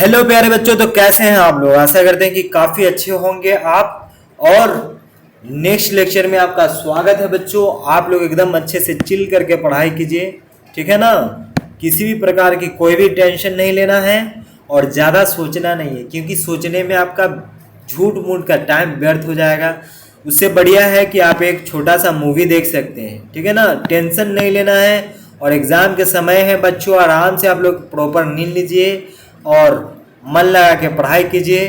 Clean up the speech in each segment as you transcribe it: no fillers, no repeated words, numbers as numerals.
Hello प्यारे बच्चों, तो कैसे हैं आप लोग। आशा करते हैं कि काफ़ी अच्छे होंगे आप। और नेक्स्ट लेक्चर में आपका स्वागत है बच्चों। आप लोग एकदम अच्छे से चिल करके पढ़ाई कीजिए, ठीक है ना। किसी भी प्रकार की कोई भी टेंशन नहीं लेना है और ज़्यादा सोचना नहीं है, क्योंकि सोचने में आपका झूठ मूठ का टाइम व्यर्थ हो जाएगा। उससे बढ़िया है कि आप एक छोटा सा मूवी देख सकते हैं, ठीक है ना। टेंशन नहीं लेना है और एग्ज़ाम के समय है बच्चों, आराम से आप लोग प्रॉपर नींद लीजिए और मन लगा के पढ़ाई कीजिए।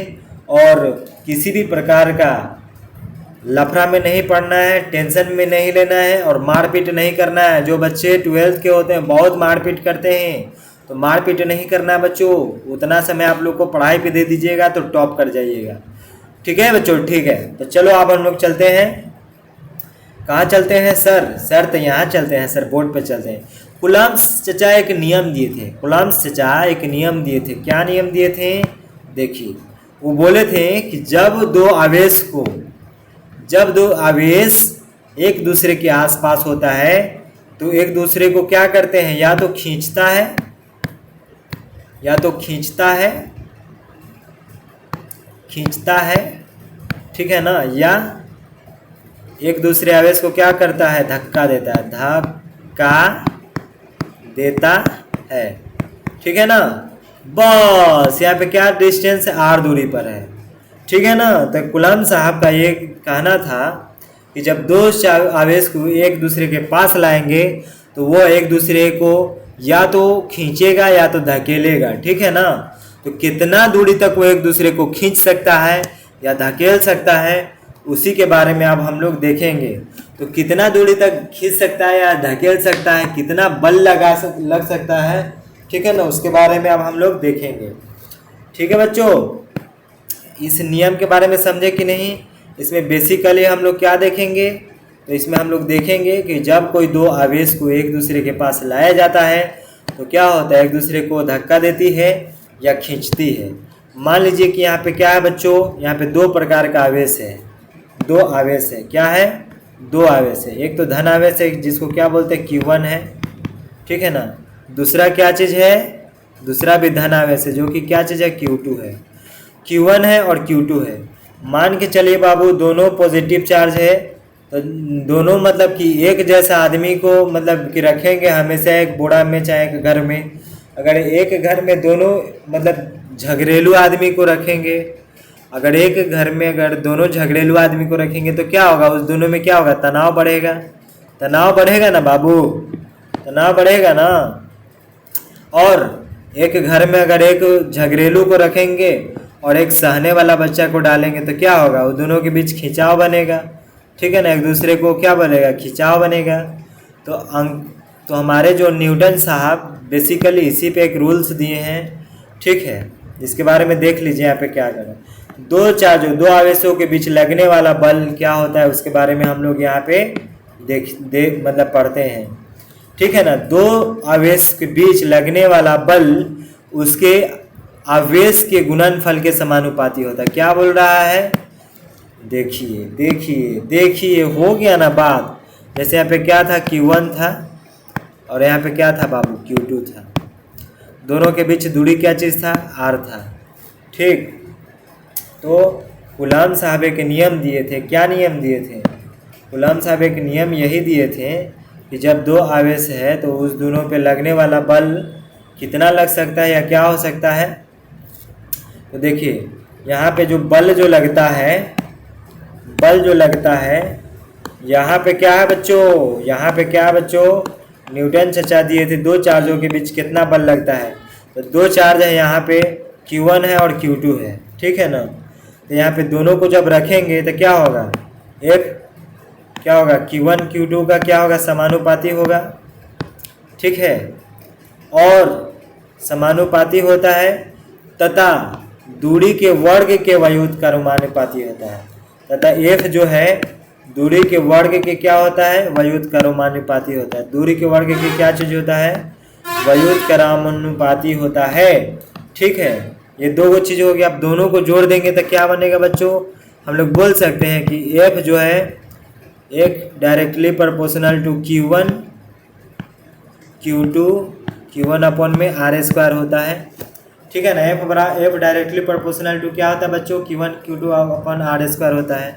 और किसी भी प्रकार का लफड़ा में नहीं पढ़ना है, टेंशन में नहीं लेना है और मारपीट नहीं करना है। जो बच्चे 12th के होते हैं बहुत मारपीट करते हैं, तो मारपीट नहीं करना है बच्चों। उतना समय आप लोग को पढ़ाई पे दे दीजिएगा तो टॉप कर जाइएगा, ठीक है बच्चों। ठीक है, तो चलो अब हम लोग चलते हैं। कहाँ चलते हैं सर तो यहाँ चलते हैं सर, बोर्ड पे चलते हैं। कुलाम्स चचा एक नियम दिए थे। कुलाम्स चचा एक नियम दिए थे। क्या नियम दिए थे? देखिए, वो बोले थे कि जब दो आवेश एक दूसरे के आसपास होता है तो एक दूसरे को क्या करते हैं, या तो खींचता है, ठीक है ना, या एक दूसरे आवेश को क्या करता है, धक्का देता है, ठीक है ना। बस यहाँ पे क्या डिस्टेंस r दूरी पर है, ठीक है ना। तो कुलाम साहब का ये कहना था कि जब दो आवेश को एक दूसरे के पास लाएंगे तो वो एक दूसरे को या तो खींचेगा या तो धकेलेगा, ठीक है ना। तो कितना दूरी तक वो एक दूसरे को खींच सकता है या धकेल सकता है, उसी के बारे में अब हम लोग देखेंगे। तो कितना दूरी तक खींच सकता है या धकेल सकता है, कितना बल लग सकता है, ठीक है ना, उसके बारे में अब हम लोग देखेंगे, ठीक है बच्चों। इस नियम के बारे में समझे कि नहीं? इसमें बेसिकली हम लोग क्या देखेंगे, तो इसमें हम लोग देखेंगे कि जब कोई दो आवेश को एक दूसरे के पास लाया जाता है तो क्या होता है, एक दूसरे को धक्का देती है या खींचती है। मान लीजिए कि यहाँ पे क्या है बच्चों, यहाँ पे दो प्रकार का आवेश है, दो आवेश है। क्या है? दो आवेश है। एक तो धन आवेश है जिसको क्या बोलते हैं, Q1 है, ठीक है ना। दूसरा क्या चीज़ है, दूसरा भी धन आवेश है जो कि क्या चीज़ है, Q2 है। Q1 है और Q2 है। मान के चलिए बाबू दोनों पॉजिटिव चार्ज है, तो दोनों मतलब कि एक जैसा आदमी को मतलब कि रखेंगे हमेशा एक बोरा में चाहे एक घर में। अगर एक घर में दोनों मतलब झगड़ेलू आदमी को रखेंगे, अगर एक घर में अगर दोनों झगड़ेलू आदमी को रखेंगे तो क्या होगा, उस दोनों में क्या होगा, तनाव बढ़ेगा ना बाबू, तनाव बढ़ेगा ना। और एक घर में अगर एक झगड़ेलू को रखेंगे और एक सहने वाला बच्चा को डालेंगे तो क्या होगा, वो दोनों के बीच खिंचाव बनेगा, ठीक है ना, एक दूसरे को क्या बनेगा, खिंचाव बनेगा। तो हमारे जो न्यूटन साहब बेसिकली इसी पे एक रूल्स दिए हैं, ठीक है। इसके बारे में देख लीजिए यहाँ पे क्या करें। दो आवेशों के बीच लगने वाला बल क्या होता है उसके बारे में हम लोग यहाँ पे मतलब पढ़ते हैं, ठीक है ना। दो आवेश के बीच लगने वाला बल उसके आवेश के गुणनफल के समानुपाती होता है। क्या बोल रहा है, देखिए हो गया ना बात। जैसे यहाँ पे क्या था, Q1 था और यहाँ पे क्या था बाबू, Q2 था। दोनों के बीच दूरी क्या चीज़ था, R था, ठीक। तो कुलाम साहब एक नियम दिए थे। क्या नियम दिए थे? कुलाम साहब एक नियम यही दिए थे कि जब दो आवेश है तो उस दोनों पे लगने वाला बल कितना लग सकता है या क्या हो सकता है। तो देखिए यहाँ पे जो बल जो लगता है यहाँ पे क्या है बच्चों, न्यूटन चचा दिए थे दो चार्जों के बीच कितना बल लगता है। तो दो चार्ज है यहाँ पे, Q1 है और Q2 है, ठीक है ना। तो यहाँ पे दोनों को जब रखेंगे तो क्या होगा, Q1 Q2 का क्या होगा, समानुपाती होगा, ठीक है। और समानुपाती होता है तथा दूरी के वर्ग के व्युत्क्रमानुपाती होता है, तथा F जो है दूरी के वर्ग के क्या होता है, व्युत्क्रमानुपाती होता है। दूरी के वर्ग के क्या चीज़ होता है, व्युत्क्रमानुपाती होता है, ठीक है। ये दो चीज़ हो गई। आप दोनों को जोड़ देंगे तो क्या बनेगा बच्चों, हम लोग बोल सकते हैं कि F जो है एक directly proportional to Q1 upon में R² होता है, ठीक है ना। एफ डायरेक्टली प्रोपोर्शनल टू क्या होता है बच्चों, Q1 Q2 upon are square होता है।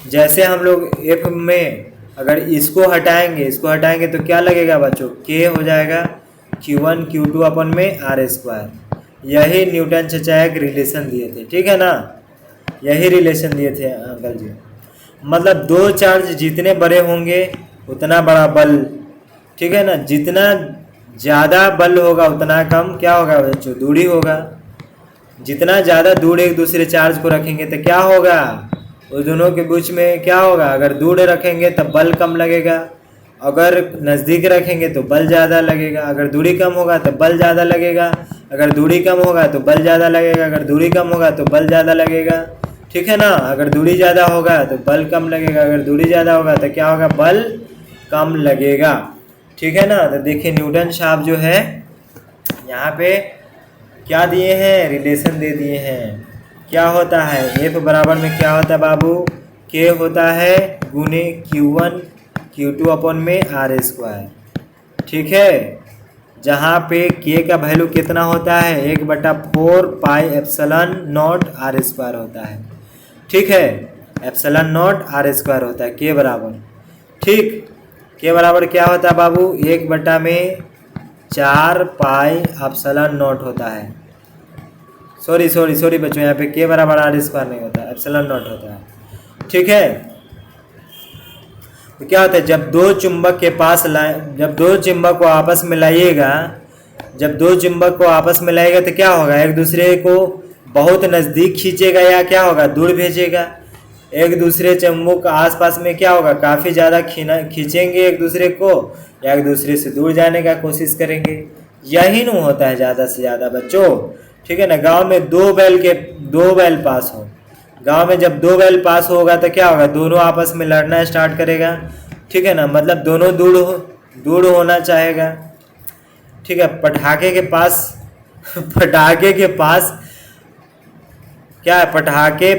जैसे हम लोग एफ में अगर इसको हटाएंगे तो क्या लगेगा बच्चों, के हो जाएगा Q1 Q2 अपन में आर स्क्वायर। यही न्यूटन चचायक रिलेशन दिए थे, ठीक है ना, यही रिलेशन दिए थे अंकल जी। मतलब दो चार्ज जितने बड़े होंगे उतना बड़ा बल, ठीक है ना, जितना ज़्यादा बल होगा उतना कम क्या होगा बच्चों, दूरी होगा। जितना ज़्यादा दूर एक दूसरे चार्ज को रखेंगे तो क्या होगा, उस दोनों के बीच में क्या होगा, अगर दूर रखेंगे तो बल कम लगेगा, अगर नज़दीक रखेंगे तो बल ज़्यादा लगेगा। अगर दूरी कम होगा तो बल ज़्यादा लगेगा, अगर दूरी कम होगा तो बल ज़्यादा लगेगा, अगर दूरी कम होगा तो बल ज़्यादा लगेगा, ठीक है ना। अगर दूरी ज़्यादा होगा तो बल कम लगेगा, अगर दूरी ज़्यादा होगा तो क्या होगा, बल कम लगेगा, ठीक है ना। तो देखिए न्यूटन साहब जो है यहाँ पे क्या दिए हैं, रिलेशन दे दिए हैं। क्या होता है, एफ बराबर में क्या होता है बाबू, के होता है गुने Q1 Q2 अपन में आर स्क्वायर, ठीक है। जहाँ पे के का वैल्यू कितना होता है, 1/4 pi epsilon naught r square होता है, ठीक है। एप्सिलॉन नॉट आर स्क्वायर होता है के बराबर, ठीक। के बराबर क्या होता है बाबू, 1/4 पाई एप्सिलॉन नॉट होता है। सॉरी बच्चों, यहाँ पे के बराबर आर स्क्वायर नहीं होता, एप्सिलॉन नॉट होता है, ठीक है। तो क्या होता है, जब दो चुंबक को आपस में लाइएगा, तो क्या होगा, एक दूसरे को बहुत नज़दीक खींचेगा या क्या होगा, दूर भेजेगा। एक दूसरे चुंबक आसपास में क्या होगा, काफ़ी ज़्यादा खींचेंगे एक दूसरे को, या एक दूसरे से दूर जाने का कोशिश करेंगे। यही नहीं होता है ज़्यादा से ज़्यादा बच्चों, ठीक है ना। गांव में दो बैल पास हो, गांव में जब 2 बैल पास होगा तो क्या होगा, दोनों आपस में लड़ना स्टार्ट करेगा, ठीक है ना। मतलब दोनों दूर होना चाहेगा, ठीक है। पटाखे के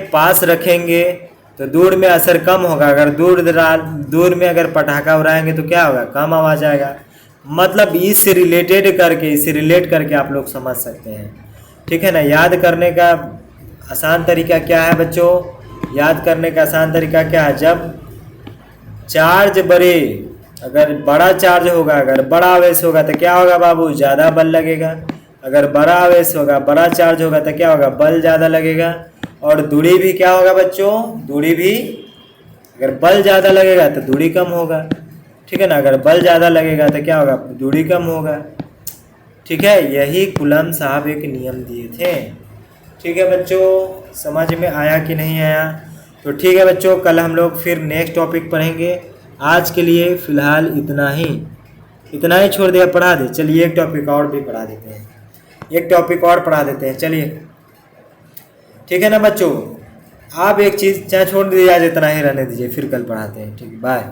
पास रखेंगे तो दूर में असर कम होगा, अगर दूर में अगर पटाखा उड़ाएंगे तो क्या होगा, कम आवाज आएगा। मतलब इससे रिलेट करके आप लोग समझ सकते हैं, ठीक है ना। याद करने का आसान तरीका क्या है बच्चों, जब चार्ज अगर बड़ा चार्ज होगा, अगर बड़ा आवेश होगा तो क्या होगा बाबू, ज़्यादा बल लगेगा। अगर बड़ा आवेश होगा, बड़ा चार्ज होगा तो क्या होगा, बल ज़्यादा लगेगा। और दूरी भी क्या होगा बच्चों, अगर बल ज़्यादा लगेगा तो दूरी कम होगा, ठीक है ना। अगर बल ज़्यादा लगेगा तो क्या होगा, दूरी कम होगा, ठीक है। यही कूलम्ब साहब एक नियम दिए थे, ठीक है बच्चों। समझ में आया कि नहीं आया, तो ठीक है बच्चों, कल हम लोग फिर नेक्स्ट टॉपिक पढ़ेंगे। आज के लिए फ़िलहाल इतना ही छोड़ दिया, पढ़ा दे। चलिए एक टॉपिक और पढ़ा देते हैं, चलिए, ठीक है ना बच्चों। आप एक चीज़ चाहे छोड़ दीजिए, आज इतना ही रहने दीजिए, फिर कल पढ़ाते हैं, ठीक है, बाय।